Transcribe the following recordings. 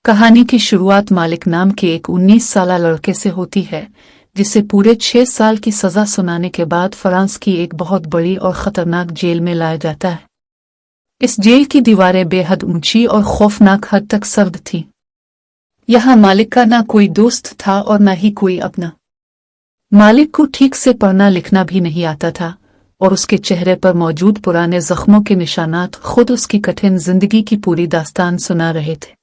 कहानी की शुरुआत मालिक नाम के एक 19 साला लड़के से होती है जिसे पूरे 6 साल की सजा सुनाने के बाद फ्रांस की एक बहुत बड़ी और खतरनाक जेल में लाया जाता है। इस जेल की दीवारें बेहद ऊंची और खौफनाक हद तक सर्द थीं। यहाँ मालिक का ना कोई दोस्त था और ना ही कोई अपना। मालिक को ठीक से पढ़ना लिखना भी नहीं आता था और उसके चेहरे पर मौजूद पुराने जख्मों के निशानात खुद उसकी कठिन जिंदगी की पूरी दास्तान सुना रहे थे।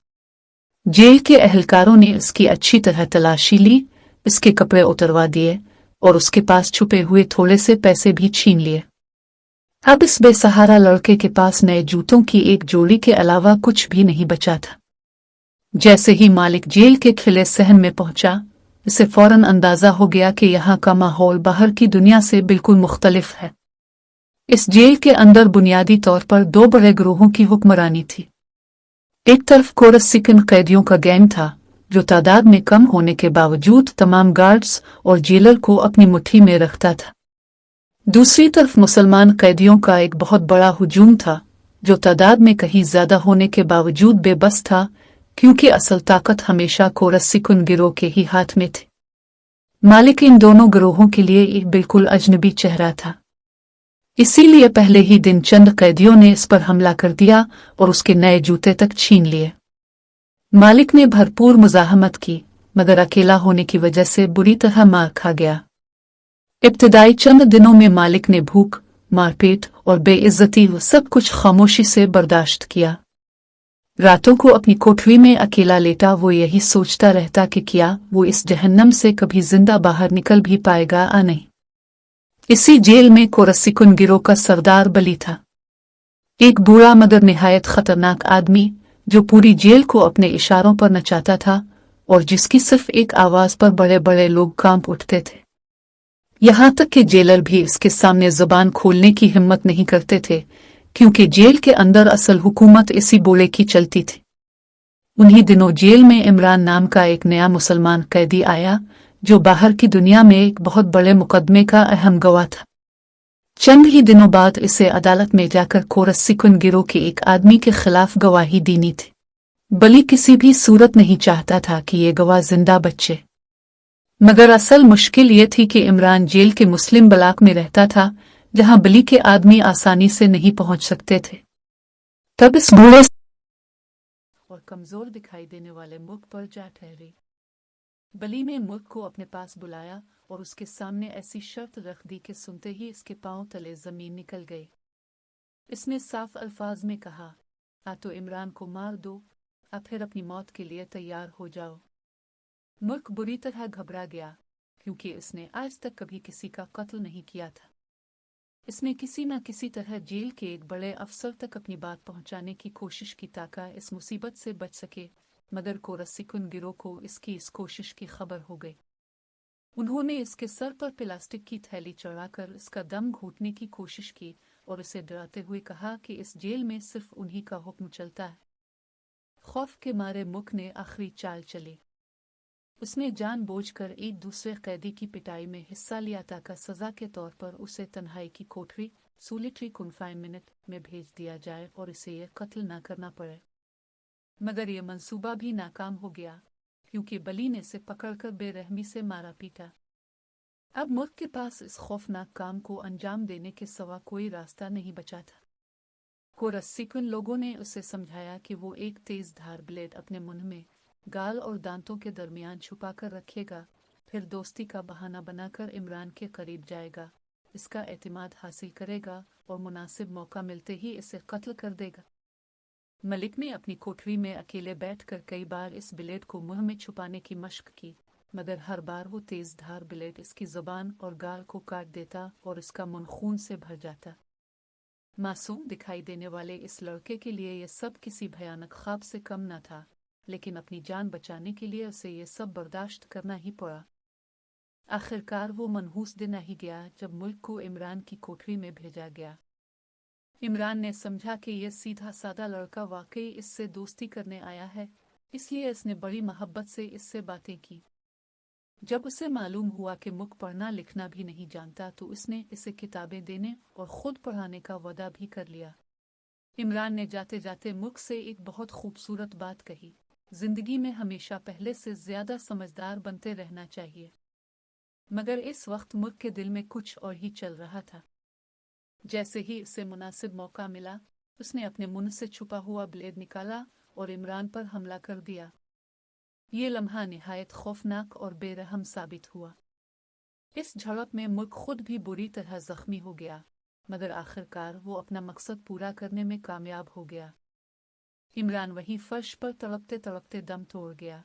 जेल के एहलकारों ने उसकी अच्छी तरह तलाशी ली, इसके कपड़े उतरवा दिए और उसके पास छुपे हुए थोड़े से पैसे भी छीन लिए। अब इस बेसहारा लड़के के पास नए जूतों की एक जोड़ी के अलावा कुछ भी नहीं बचा था। जैसे ही मालिक जेल के खिले सहन में पहुंचा, इसे फौरन अंदाजा हो गया कि यहाँ का माहौल बाहर की दुनिया से बिल्कुल मुख्तलिफ है। इस जेल के अंदर बुनियादी तौर पर दो बड़े ग्रोहों की हुक्मरानी थी। एक तरफ कोरसिकन कैदियों का गैंग था जो तादाद में कम होने के बावजूद तमाम गार्ड्स और जेलर को अपनी मुट्ठी में रखता था। दूसरी तरफ मुसलमान कैदियों का एक बहुत बड़ा हुजूम था जो तादाद में कहीं ज्यादा होने के बावजूद बेबस था, क्योंकि असल ताकत हमेशा कोरसिकन गिरोह के ही हाथ में थी। मालिक इन दोनों गिरोहों के लिए एक बिल्कुल अजनबी चेहरा था। इसीलिए पहले ही दिन चंद कैदियों ने इस पर हमला कर दिया और उसके नए जूते तक छीन लिए। मालिक ने भरपूर मुजाहमत की, मगर अकेला होने की वजह से बुरी तरह मार खा गया। इब्तिदाई चंद दिनों में मालिक ने भूख, मारपीट और बेइज्जती सब कुछ खामोशी से बर्दाश्त किया। रातों को अपनी कोठरी में अकेला लेटा वो यही सोचता रहता कि क्या वो इस जहन्नम से कभी जिंदा बाहर निकल भी पाएगा या नहीं। इसी जेल में कोरसिकन गिरोह का सरदार बली था, एक बूढ़ा मगर निहायत खतरनाक आदमी जो पूरी जेल को अपने इशारों पर नचाता था और जिसकी सिर्फ एक आवाज पर बड़े बड़े लोग कांप उठते थे। यहाँ तक कि जेलर भी इसके सामने जुबान खोलने की हिम्मत नहीं करते थे, क्योंकि जेल के अंदर असल हुकूमत इसी बोले की चलती थी। उन्हीं दिनों जेल में इमरान नाम का एक नया मुसलमान कैदी आया जो बाहर की दुनिया में एक बहुत बड़े मुकदमे का अहम गवाह था। चंद ही दिनों बाद इसे अदालत में जाकर कोरसिकन गिरोह के एक आदमी के खिलाफ गवाही देनी थी। बली किसी भी सूरत नहीं चाहता था कि ये गवाह जिंदा बचे, मगर असल मुश्किल ये थी कि इमरान जेल के मुस्लिम ब्लॉक में रहता था जहां बली के आदमी आसानी से नहीं पहुंच सकते थे। तब इस बूढ़े और कमजोर दिखाई देने वाले मुख पर जा ठहरी। बली ने मुल्क को अपने पास बुलाया और उसके सामने ऐसी शर्त रख दी कि सुनते ही इसके पांव तले जमीन निकल गई। इसने साफ अल्फाज में कहा, या तो इमरान को मार दो या फिर अपनी मौत के लिए तैयार हो जाओ। मुल्क बुरी तरह घबरा गया, क्योंकि इसने आज तक कभी किसी का कत्ल नहीं किया था। इसने किसी न किसी तरह जेल के एक बड़े अफसर तक अपनी बात पहुंचाने की कोशिश की ताकि इस मुसीबत से बच सके, मगर कोरसिकन गिरोह को इसकी इस कोशिश की खबर हो गई। उन्होंने इसके सर पर प्लास्टिक की थैली चढ़ाकर इसका दम घोटने की कोशिश की और इसे डराते हुए कहा कि इस जेल में सिर्फ उन्हीं का हुक्म चलता है। खौफ के मारे मुख ने आखिरी चाल चली। उसने जानबूझकर एक दूसरे कैदी की पिटाई में हिस्सा लिया ताकि सजा के तौर पर उसे तन्हाई की कोठरी सोलिटरी कन्फाइनमेंट में भेज दिया जाए और इसे यह कत्ल न करना पड़े। मगर यह मंसूबा भी नाकाम हो गया, क्योंकि बली ने इसे पकड़कर बेरहमी से मारा पीटा। अब मुल्क के पास इस खौफनाक काम को अंजाम देने के सिवा कोई रास्ता नहीं बचा था। कोरसिकन लोगों ने उसे समझाया कि वो एक तेज धार ब्लेड अपने मुंह में, गाल और दांतों के दरमियान छुपा कर रखेगा, फिर दोस्ती का बहाना बनाकर इमरान के करीब जाएगा, इसका एतमाद हासिल करेगा और मुनासिब मौका मिलते ही इसे कत्ल कर देगा। मलिक ने अपनी कोठरी में अकेले बैठकर कई बार इस ब्लेड को मुंह में छुपाने की मशक की, मगर हर बार वो तेज धार ब्लेड इसकी जुबान और गाल को काट देता और इसका मुंह खून से भर जाता। मासूम दिखाई देने वाले इस लड़के के लिए यह सब किसी भयानक ख्वाब से कम न था, लेकिन अपनी जान बचाने के लिए उसे यह सब बर्दाश्त करना ही पड़ा। आखिरकार वो मनहूस दिन आ ही गया जब मुल्क को इमरान की कोठरी में भेजा गया। इमरान ने समझा कि यह सीधा सादा लड़का वाकई इससे दोस्ती करने आया है, इसलिए इसने बड़ी मोहब्बत से इससे बातें की। जब उसे मालूम हुआ कि मुख पढ़ना लिखना भी नहीं जानता तो उसने इसे किताबें देने और खुद पढ़ाने का वादा भी कर लिया। इमरान ने जाते जाते मुख से एक बहुत खूबसूरत बात कही, जिंदगी में हमेशा पहले से ज्यादा समझदार बनते रहना चाहिए। मगर इस वक्त मुल्क के दिल में कुछ और ही चल रहा था। जैसे ही उसे मुनासिब मौका मिला, उसने अपने मुंह से छुपा हुआ ब्लेड निकाला और इमरान पर हमला कर दिया। ये लम्हा निहायत खौफनाक और बेरहम साबित हुआ। इस झड़प में मुल्क खुद भी बुरी तरह जख्मी हो गया, मगर आखिरकार वो अपना मकसद पूरा करने में कामयाब हो गया। इमरान वहीं फर्श पर तड़पते तड़पते दम तोड़ गया।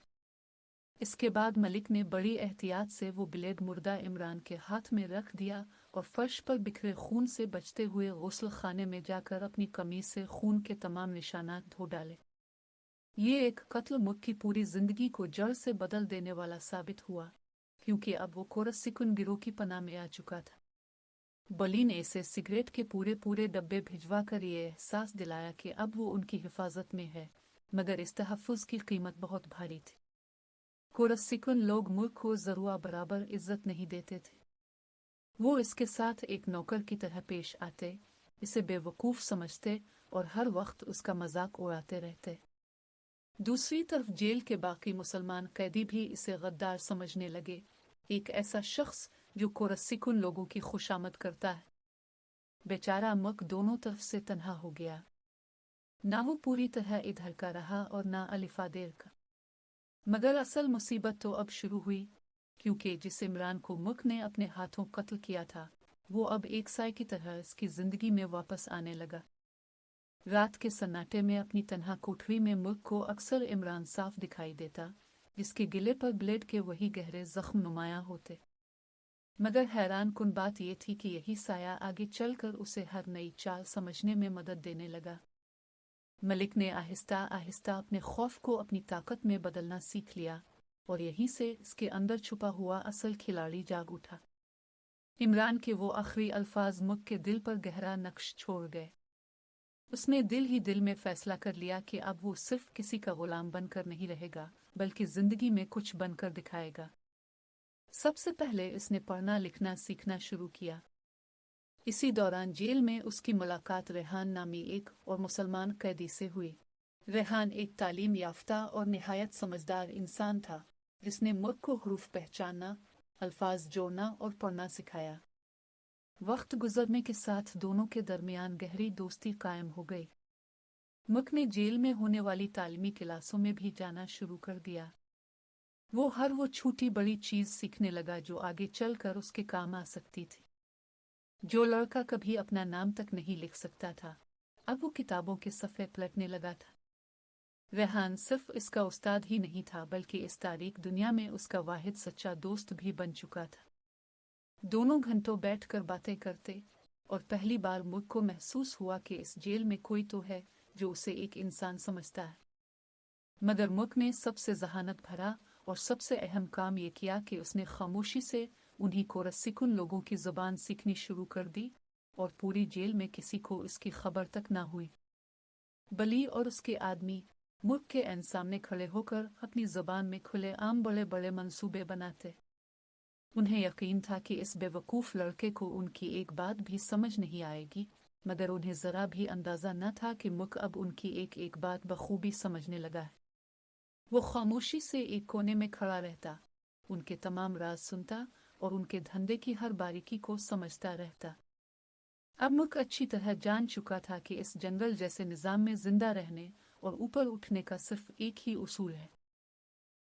इसके बाद मलिक ने बड़ी एहतियात से वो ब्लेड मुर्दा इमरान के हाथ में रख दिया और फर्श पर बिखरे खून से बचते हुए गुस्ल खाने में जाकर अपनी कमीज से खून के तमाम निशानात धो डाले। ये एक कत्ल मुल्क की पूरी जिंदगी को जड़ से बदल देने वाला साबित हुआ, क्योंकि अब वो कोरसिकुन गिरोह की पनाह में आ चुका था। बली ने इसे सिगरेट के पूरे पूरे डब्बे भिजवा कर ये एहसास दिलाया कि अब वो उनकी हिफाजत में है, मगर इस तहफ़्फ़ुज़ की कीमत बहुत भारी थी। कोरसिकुन लोग मुल्क को ज़रूआ बराबर इज्जत नहीं देते थे। वो इसके साथ एक नौकर की तरह पेश आते, इसे बेवकूफ़ समझते और हर वक्त उसका मजाक उड़ाते रहते। दूसरी तरफ जेल के बाकी मुसलमान कैदी भी इसे गद्दार समझने लगे, एक ऐसा शख्स जो कोरसिकुन लोगों की खुशामद करता है। बेचारा मक दोनों तरफ से तन्हा हो गया। ना वो पूरी तरह इधर का रहा और ना अलिफादेर का। मगर असल मुसीबत तो अब शुरू हुई, क्योंकि जिस इमरान को मुक ने अपने हाथों कत्ल किया था, वो अब एक साए की तरह इसकी जिंदगी में वापस आने लगा। रात के सन्नाटे में अपनी तन्हा कोठरी में मुल्क को अक्सर इमरान साफ दिखाई देता, जिसके गिले पर ब्लेड के वही गहरे जख्म नुमायां होते। मगर हैरान कुन बात यह थी कि यही साया आगे चलकर उसे हर नई चाल समझने में मदद देने लगा। मलिक ने आहिस्ता आहिस्ता अपने खौफ को अपनी ताकत में बदलना सीख लिया और यहीं से इसके अंदर छुपा हुआ असल खिलाड़ी जाग उठा। इमरान के वो आखिरी अल्फाज मुल्क के दिल पर गहरा नक्श छोड़ गए। उसने दिल ही दिल में फैसला कर लिया कि अब वो सिर्फ किसी का गुलाम बनकर नहीं रहेगा, बल्कि जिंदगी में कुछ बनकर दिखाएगा। सबसे पहले इसने पढ़ना लिखना सीखना शुरू किया। इसी दौरान जेल में उसकी मुलाकात रेहान नामी एक और मुसलमान कैदी से हुई। रेहान एक तालीम याफ्ता और निहायत समझदार इंसान था, जिसने मुल्क को हरूफ पहचानना, अल्फाज जोड़ना और पढ़ना सिखाया। वक्त गुजरने के साथ दोनों के दरमियान गहरी दोस्ती कायम हो गई। मुल्क ने जेल में होने वाली तालीमी क्लासों में भी जाना शुरू कर दिया। वो छोटी बड़ी चीज सीखने लगा जो आगे चलकर उसके काम आ सकती थी। जो लड़का कभी अपना नाम तक नहीं लिख सकता था, अब वो किताबों के सफ़े पलटने लगा था। रेहान सिर्फ इसका उस्ताद ही नहीं था, बल्कि इस तारीख दुनिया में उसका वाहिद सच्चा दोस्त भी बन चुका था। दोनों घंटों बैठकर बातें करते और पहली बार मुल्क को महसूस हुआ कि इस जेल में कोई तो है जो उसे एक इंसान समझता है। मगर मुल्क ने सबसे जहानत भरा और सबसे अहम काम ये किया कि उसने खामोशी से उन्हीं कोरसिकुन लोगों की जुबान सीखनी शुरू कर दी और पूरी जेल में किसी को इसकी खबर तक ना हुई। बली और उसके आदमी मुल्क के ऐन सामने खड़े होकर अपनी जुबान में खुले आम बड़े बड़े मंसूबे बनाते। उन्हें यकीन था कि इस बेवकूफ़ लड़के को उनकी एक बात भी समझ नहीं आएगी, मगर उन्हें ज़रा भी अंदाज़ा न था कि मुल्क अब उनकी एक एक बात बखूबी समझने लगा है। वो खामोशी से एक कोने में खड़ा रहता, उनके तमाम राज सुनता और उनके धंधे की हर बारीकी को समझता रहता। अब मुल्क अच्छी तरह जान चुका था कि इस जंगल जैसे निज़ाम में जिंदा रहने और ऊपर उठने का सिर्फ एक ही उसूल है: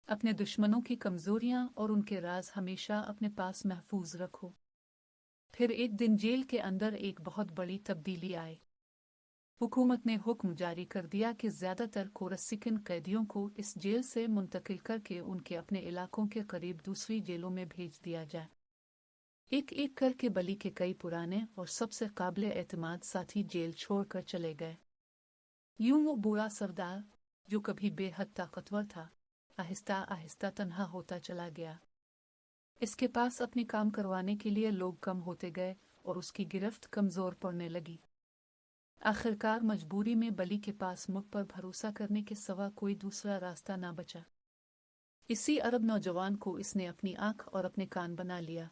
अपने दुश्मनों की कमजोरियां और उनके राज हमेशा अपने पास महफूज रखो। फिर एक दिन जेल के अंदर एक बहुत बड़ी तब्दीली आई। हुकूमत ने हुक्म जारी कर दिया कि ज्यादातर कोरसिकन कैदियों को इस जेल से मुंतकिल करके उनके अपने इलाकों के करीब दूसरी जेलों में भेज दिया जाए। एक एक करके बली के कई पुराने और सबसे काबिल एतमाद साथी जेल छोड़कर चले गए। यूं वो बूढ़ा सरदार, जो कभी बेहद ताकतवर था, आहिस्ता आहिस्ता तन्हा होता चला गया। इसके पास अपने काम करवाने के लिए लोग कम होते गए और उसकी गिरफ्त कमजोर पड़ने लगी। आखिरकार मजबूरी में बली के पास मुल्क पर भरोसा करने के सिवा कोई दूसरा रास्ता ना बचा। इसी अरब नौजवान को इसने अपनी आंख और अपने कान बना लिया।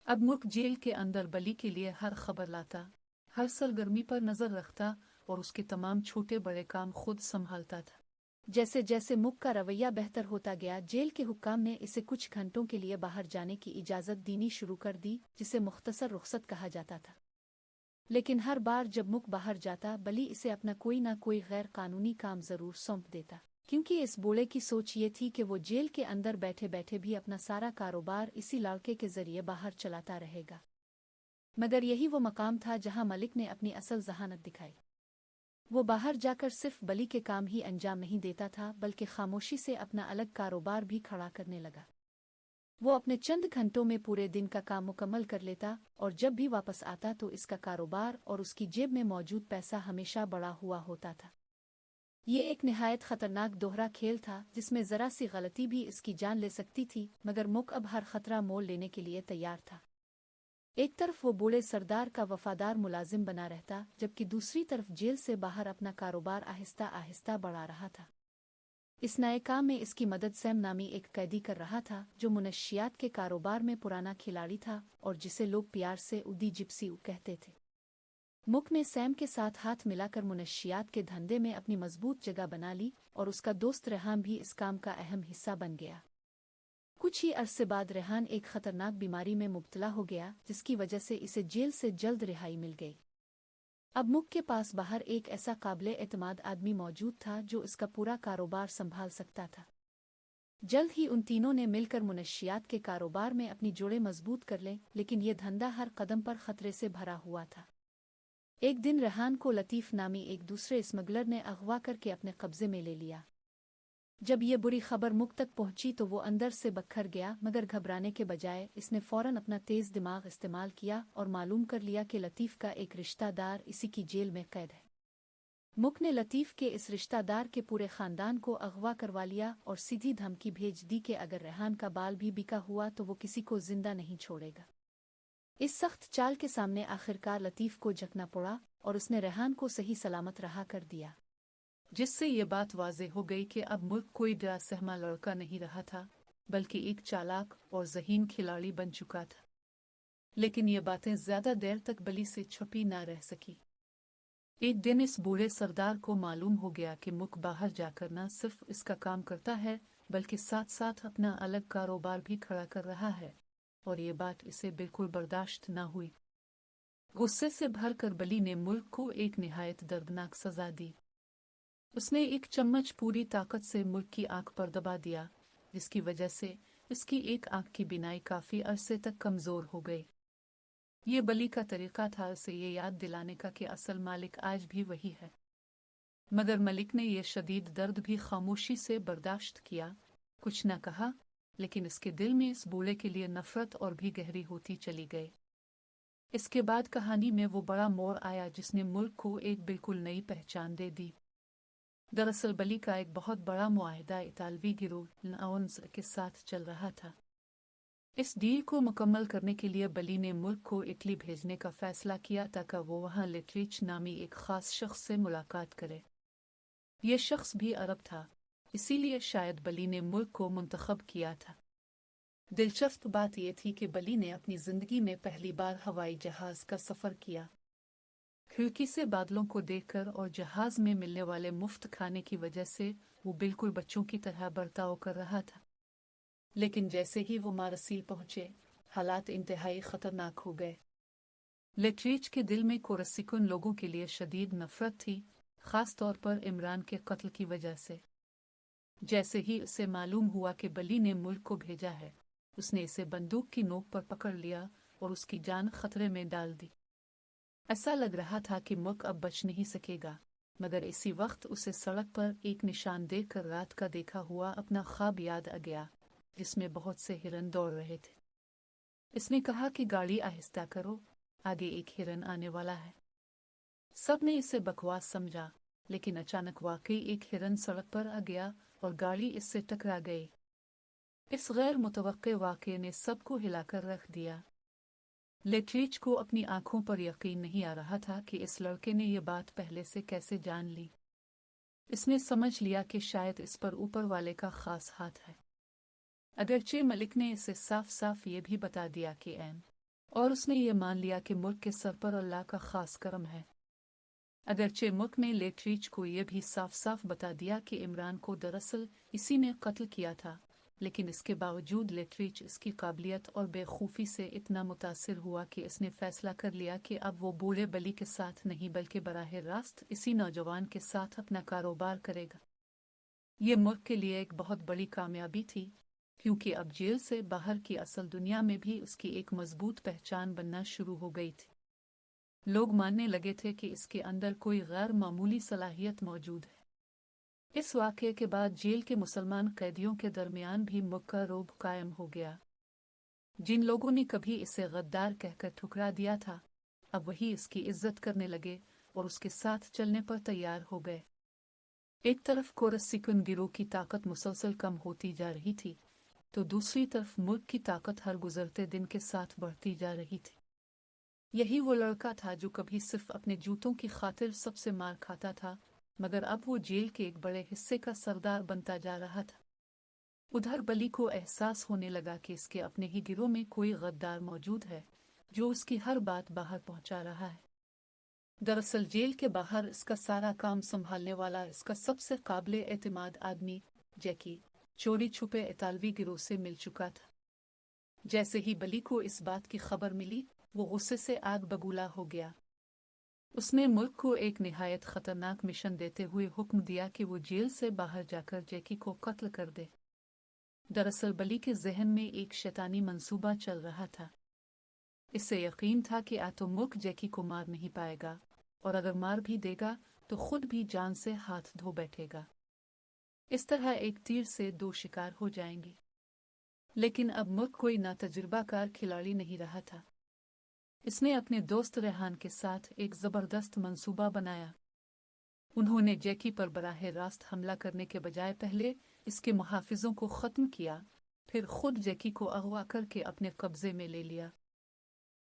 अब मुल्क जेल के अंदर बली के लिए हर खबर लाता, हर सरगर्मी पर नजर रखता और उसके तमाम छोटे बड़े काम खुद संभालता था। जैसे जैसे मुक का रवैया बेहतर होता गया, जेल के हुक्काम ने इसे कुछ घंटों के लिए बाहर जाने की इजाज़त देनी शुरू कर दी, जिसे मुख्तसर रुखसत कहा जाता था। लेकिन हर बार जब मुक बाहर जाता, बली इसे अपना कोई ना कोई गैर कानूनी काम ज़रूर सौंप देता, क्योंकि इस बूढ़े की सोच ये थी कि वो जेल के अंदर बैठे बैठे भी अपना सारा कारोबार इसी लड़के के ज़रिए बाहर चलाता रहेगा। मगर यही वो मकाम था जहाँ मलिक ने अपनी असल ज़हानत दिखाई। वो बाहर जाकर सिर्फ बली के काम ही अंजाम नहीं देता था, बल्कि खामोशी से अपना अलग कारोबार भी खड़ा करने लगा। वो अपने चंद घंटों में पूरे दिन का काम मुकम्मल कर लेता, और जब भी वापस आता तो इसका कारोबार और उसकी जेब में मौजूद पैसा हमेशा बढ़ा हुआ होता था। ये एक निहायत खतरनाक दोहरा खेल था, जिसमें ज़रा सी गलती भी इसकी जान ले सकती थी, मगर मुक अब हर खतरा मोल लेने के लिए तैयार था। एक तरफ वो बूढ़े सरदार का वफादार मुलाजिम बना रहता, जबकि दूसरी तरफ जेल से बाहर अपना कारोबार आहिस्ता आहिस्ता बढ़ा रहा था। इस नए काम में इसकी मदद सैम नामी एक कैदी कर रहा था, जो मुनशियात के कारोबार में पुराना खिलाड़ी था और जिसे लोग प्यार से उदी जिप्सी कहते थे। मुक ने सैम के साथ हाथ मिलाकर मुनशियात के धंधे में अपनी मजबूत जगह बना ली, और उसका दोस्त रेहान भी इस काम का अहम हिस्सा बन गया। कुछ ही अरसे बाद रेहान एक खतरनाक बीमारी में मुब्तला हो गया, जिसकी वजह से इसे जेल से जल्द रिहाई मिल गई। अब मुक के पास बाहर एक ऐसा काबिले एतमाद आदमी मौजूद था जो इसका पूरा कारोबार संभाल सकता था। जल्द ही उन तीनों ने मिलकर मुनशियात के कारोबार में अपनी जोड़ें मजबूत कर लें, लेकिन यह धंधा हर कदम पर खतरे से भरा हुआ था। एक दिन रेहान को लतीफ़ नामी एक दूसरे स्मगलर ने अगवा करके अपने कब्जे में ले लिया। जब ये बुरी खबर मुक तक पहुंची तो वो अंदर से बखर गया, मगर घबराने के बजाय इसने फौरन अपना तेज दिमाग इस्तेमाल किया और मालूम कर लिया कि लतीफ़ का एक रिश्तेदार इसी की जेल में कैद है। मुक ने लतीफ़ के इस रिश्तेदार के पूरे ख़ानदान को अगवा करवा लिया और सीधी धमकी भेज दी कि अगर रेहान का बाल भी बिका हुआ तो वो किसी को जिंदा नहीं छोड़ेगा। इस सख्त चाल के सामने आखिरकार लतीफ़ को झकना पड़ा और उसने रेहान को सही सलामत रहा कर दिया, जिससे ये बात वाज़ेह हो गई कि अब मुल्क कोई डरा सहमा लड़का नहीं रहा था, बल्कि एक चालाक और ज़हीन खिलाड़ी बन चुका था। लेकिन ये बातें ज़्यादा देर तक बली से छुपी ना रह सकी। एक दिन इस बूढ़े सरदार को मालूम हो गया कि मुक बाहर जाकर न सिर्फ इसका काम करता है, बल्कि साथ साथ अपना अलग कारोबार भी खड़ा कर रहा है, और ये बात इसे बिल्कुल बर्दाश्त न हुई। गुस्से से भरकर बली ने मुल्क को एक निहायत दर्दनाक सजा दी। उसने एक चम्मच पूरी ताकत से मुल्क की आंख पर दबा दिया, जिसकी वजह से इसकी एक आंख की बिनाई काफी अरसे तक कमजोर हो गई। ये बली का तरीका था उसे ये याद दिलाने का कि असल मालिक आज भी वही है। मगर मलिक ने यह शदीद दर्द भी खामोशी से बर्दाश्त किया, कुछ न कहा, लेकिन इसके दिल में इस बूढ़े के लिए नफरत और भी गहरी होती चली गई। इसके बाद कहानी में वो बड़ा मोड़ आया जिसने मुल्क को एक बिल्कुल नई पहचान दे दी। दरअसल बली का एक बहुत बड़ा मुआहिदा इतालवी गिरोह लाओन्स के साथ चल रहा था। इस डील को मुकम्मल करने के लिए बली ने मुल्क को इटली भेजने का फैसला किया ताकि वो वहाँ लिटरिच नामी एक ख़ास शख्स से मुलाकात करे। यह शख्स भी अरब था, इसीलिए शायद बली ने मुल्क को मुंतखब किया था। दिलचस्प बात यह थी कि बली ने अपनी ज़िंदगी में पहली बार हवाई जहाज़ का सफ़र किया। खिड़की से बादलों को देखकर और जहाज़ में मिलने वाले मुफ्त खाने की वजह से वो बिल्कुल बच्चों की तरह बर्ताव कर रहा था। लेकिन जैसे ही वो मारसील पहुंचे, हालात इंतहाई खतरनाक हो गए। लिटरीच के दिल में कोरसिकुन लोगों के लिए शदीद नफरत थी, खास तौर पर इमरान के कत्ल की वजह से। जैसे ही उसे मालूम हुआ कि बली ने मुल्क को भेजा है, उसने इसे बंदूक की नोक पर पकड़ लिया और उसकी जान खतरे में डाल दी। ऐसा लग रहा था कि मुल्क अब बच नहीं सकेगा, मगर इसी वक्त उसे सड़क पर एक निशान देखकर रात का देखा हुआ अपना ख्वाब याद आ गया, जिसमें बहुत से हिरन दौड़ रहे थे। इसने कहा कि गाड़ी आहिस्ता करो, आगे एक हिरन आने वाला है। सब ने इसे बकवास समझा, लेकिन अचानक वाकई एक हिरन सड़क पर आ गया और गाड़ी इससे टकरा गई। इस गैर मुतवक्के वाक़े ने सबको हिलाकर रख दिया। लेट्रीच को अपनी आंखों पर यकीन नहीं आ रहा था कि इस लड़के ने यह बात पहले से कैसे जान ली। इसने समझ लिया कि शायद इस पर ऊपर वाले का खास हाथ है। अगरचे मलिक ने इसे साफ साफ ये भी बता दिया कि और उसने ये मान लिया कि मुल्क के सर पर अल्लाह का खास करम है। अगरचे मुल्क में लेटरीच को यह भी साफ साफ बता दिया कि इमरान को दरअसल इसी ने कत्ल किया था, लेकिन इसके बावजूद लेटरीच इसकी काबिलियत और बेखूफी से इतना मुतासिर हुआ कि इसने फैसला कर लिया कि अब वो बूढ़े बली के साथ नहीं बल्कि बराह रास्त इसी नौजवान के साथ अपना कारोबार करेगा। ये मुल्क के लिए एक बहुत बड़ी कामयाबी थी, क्योंकि अब जेल से बाहर की असल दुनिया में भी उसकी एक मजबूत पहचान बनना शुरू हो गई थी। लोग मानने लगे थे कि इसके अंदर कोई गैर मामूली सलाहियत मौजूद है। इस वाक़ये के बाद जेल के मुसलमान कैदियों के दरमियान भी मुक्का रोब कायम हो गया। जिन लोगों ने कभी इसे गद्दार कहकर ठुकरा दिया था, अब वही इसकी इज्जत करने लगे और उसके साथ चलने पर तैयार हो गए। एक तरफ कोरसिकन गिरोह की ताकत मुसलसल कम होती जा रही थी, तो दूसरी तरफ मुल्क की ताकत हर गुजरते दिन के साथ बढ़ती जा रही थी। यही वो लड़का था जो कभी सिर्फ अपने जूतों की खातिर सबसे मार खाता था, मगर अब वो जेल के एक बड़े हिस्से का सरदार बनता जा रहा था। उधर बली को एहसास होने लगा कि इसके अपने ही गिरोह में कोई गद्दार मौजूद है, जो उसकी हर बात बाहर पहुंचा रहा है। दरअसल जेल के बाहर इसका सारा काम संभालने वाला इसका सबसे काबिल एतमाद आदमी जैकी चोरी छुपे इतालवी गिरोह से मिल चुका था। जैसे ही बली को इस बात की खबर मिली, वो गुस्से से आग बबूला हो गया। उसने मुल्क को एक निहायत खतरनाक मिशन देते हुए हुक्म दिया कि वो जेल से बाहर जाकर जैकी को कत्ल कर दे। दरअसल बली के जहन में एक शैतानी मंसूबा चल रहा था। इससे यकीन था कि तो मुल्क जैकी को मार नहीं पाएगा, और अगर मार भी देगा तो खुद भी जान से हाथ धो बैठेगा। इस तरह एक तीर से दो शिकार हो जाएंगे। लेकिन अब मुल्क कोई नातजुर्बाकार खिलाड़ी नहीं रहा था। इसने अपने दोस्त रेहान के साथ एक जबरदस्त मंसूबा बनाया। उन्होंने जैकी पर बराह रास्त हमला करने के बजाय पहले इसके मुहाफिजों को खत्म किया, फिर खुद जैकी को अगवा करके अपने कब्जे में ले लिया।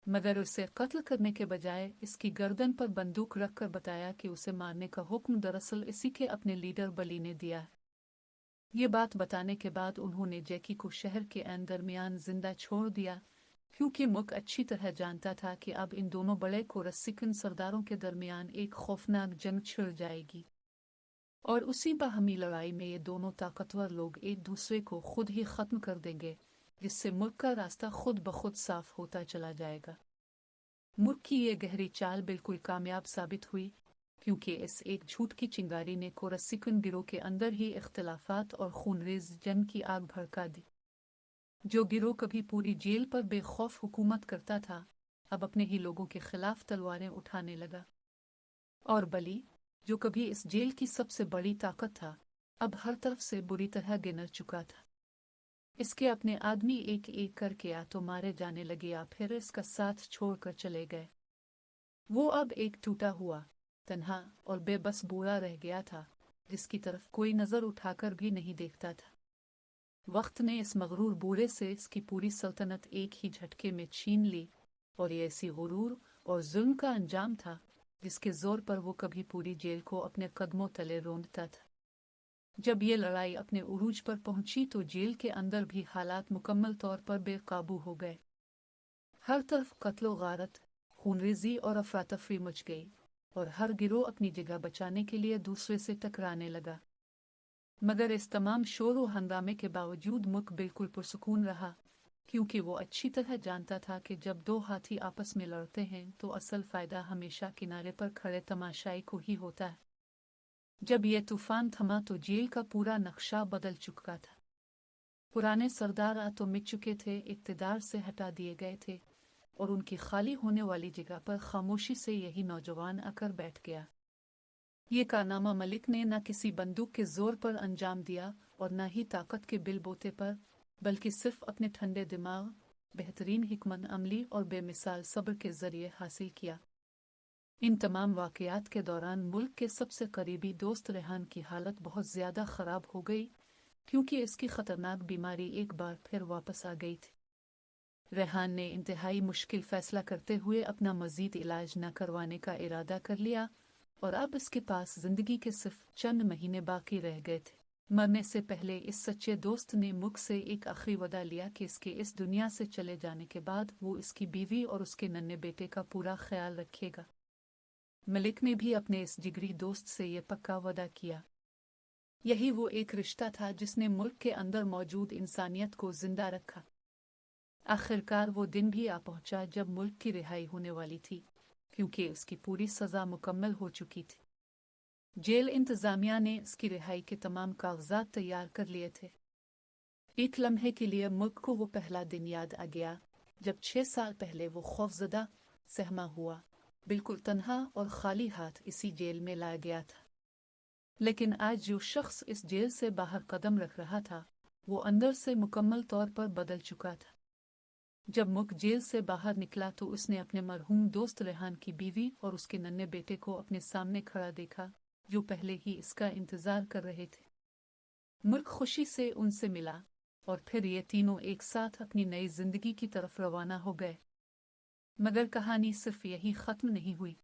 मगर उसे कत्ल करने के बजाय इसकी गर्दन पर बंदूक रखकर बताया कि उसे मारने का हुक्म दरअसल इसी के अपने लीडर बली ने दिया है। ये बात बताने के बाद उन्होंने जैकी को शहर के ऐन दरमियान जिंदा छोड़ दिया, क्योंकि मुक अच्छी तरह जानता था कि अब इन दोनों बड़े कोरसिकन सरदारों के दरमियान एक खौफनाक जंग छिड़ जाएगी, और उसी बाहमी लड़ाई में ये दोनों ताकतवर लोग एक दूसरे को खुद ही खत्म कर देंगे, जिससे मुल्क का रास्ता खुद ब खुद साफ होता चला जाएगा। मुल्क की ये गहरी चाल बिल्कुल कामयाब साबित हुई, क्योंकि इस एक झूठ की चिंगारी ने कोरसिकन गिरोह के अंदर ही इख्तिलाफात और खूनरेज जंग की आग भड़का दी। जो गिरोह कभी पूरी जेल पर बेखौफ हुकूमत करता था, अब अपने ही लोगों के खिलाफ तलवारें उठाने लगा। और बली, जो कभी इस जेल की सबसे बड़ी ताकत था, अब हर तरफ से बुरी तरह गिर चुका था। इसके अपने आदमी एक एक करके या तो मारे जाने लगे या फिर इसका साथ छोड़कर चले गए। वो अब एक टूटा हुआ, तन्हा और बेबस बूढ़ा रह गया था, जिसकी तरफ कोई नजर उठाकर भी नहीं देखता था। वक्त ने इस मगरूर बूढ़े से इसकी पूरी सल्तनत एक ही झटके में छीन ली, और ये ऐसी गुरूर और जुल्म का अंजाम था जिसके जोर पर वो कभी पूरी जेल को अपने कदमों तले रोंदता था। जब ये लड़ाई अपने उरूज पर पहुंची तो जेल के अंदर भी हालात मुकम्मल तौर पर बेकाबू हो गए। हर तरफ कत्लो गारत, खूनरेजी और अफरातफरी मच गई, और हर गिरोह अपनी जगह बचाने के लिए दूसरे से टकराने लगा। मगर इस तमाम शोर व हंगामे के बावजूद मुल्क बिल्कुल पुरसुकून रहा, क्योंकि वो अच्छी तरह जानता था कि जब दो हाथी आपस में लड़ते हैं तो असल फायदा हमेशा किनारे पर खड़े तमाशाई को ही होता है। जब ये तूफान थमा तो जेल का पूरा नक्शा बदल चुका था। पुराने सरदार तो मिट चुके थे, इक़्तिदार से हटा दिए गए थे, और उनकी खाली होने वाली जगह पर खामोशी से यही नौजवान आकर बैठ गया। ये कारनामा मलिक ने न किसी बंदूक के जोर पर अंजाम दिया और न ही ताकत के बिलबोते पर, बल्कि सिर्फ अपने ठंडे दिमाग, बेहतरीन हिकमत अमली और बेमिसाल सब्र के जरिए हासिल किया। इन तमाम वाक़यात के दौरान मुल्क के सबसे करीबी दोस्त रेहान की हालत बहुत ज़्यादा ख़राब हो गई, क्योंकि इसकी ख़तरनाक बीमारी एक बार फिर वापस आ गई थी। रेहान ने इंतहाई मुश्किल फ़ैसला करते हुए अपना मज़ीद इलाज न करवाने का इरादा कर लिया, और अब इसके पास जिंदगी के सिर्फ चंद महीने बाकी रह गए थे। मरने से पहले इस सच्चे दोस्त ने मुख से एक आखिरी वदा लिया कि इसके इस दुनिया से चले जाने के बाद वो इसकी बीवी और उसके नन्हे बेटे का पूरा ख्याल रखेगा। मलिक ने भी अपने इस जिगरी दोस्त से ये पक्का वादा किया। यही वो एक रिश्ता था जिसने मुल्क के अंदर मौजूद इंसानियत को जिंदा रखा। आखिरकार वो दिन भी आ पहुंचा जब मुल्क की रिहाई होने वाली थी, क्योंकि उसकी पूरी सज़ा मुकम्मल हो चुकी थी। जेल इंतज़ामिया ने उसकी रिहाई के तमाम कागजात तैयार कर लिए थे। एक लम्हे के लिए मुल्क को वो पहला दिन याद आ गया जब 6 साल पहले वो खौफजदा सहमा हुआ, बिल्कुल तन्हा और खाली हाथ इसी जेल में लाया गया था। लेकिन आज जो शख्स इस जेल से बाहर कदम रख रहा था, वो अंदर से मुकम्मल तौर पर बदल चुका था। जब मुक जेल से बाहर निकला तो उसने अपने मरहूम दोस्त रेहान की बीवी और उसके नन्हे बेटे को अपने सामने खड़ा देखा, जो पहले ही इसका इंतजार कर रहे थे। मुल्क खुशी से उनसे मिला और फिर ये तीनों एक साथ अपनी नई जिंदगी की तरफ रवाना हो गए। मगर कहानी सिर्फ यही खत्म नहीं हुई।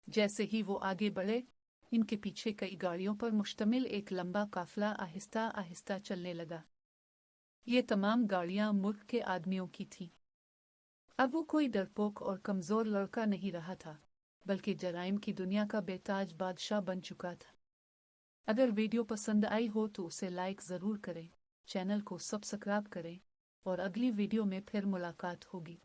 जैसे ही वो आगे बढ़े, इनके पीछे कई गाड़ियों पर मुश्तमिल एक लंबा काफिला आहिस्ता आहिस्ता चलने लगा। ये तमाम गाड़ियां मुल्क के आदमियों की थीं। अब वो कोई डरपोक और कमजोर लड़का नहीं रहा था, बल्कि जराइम की दुनिया का बेताज बादशाह बन चुका था। अगर वीडियो पसंद आई हो तो उसे लाइक ज़रूर करें, चैनल को सब्सक्राइब करें और अगली वीडियो में फिर मुलाकात होगी।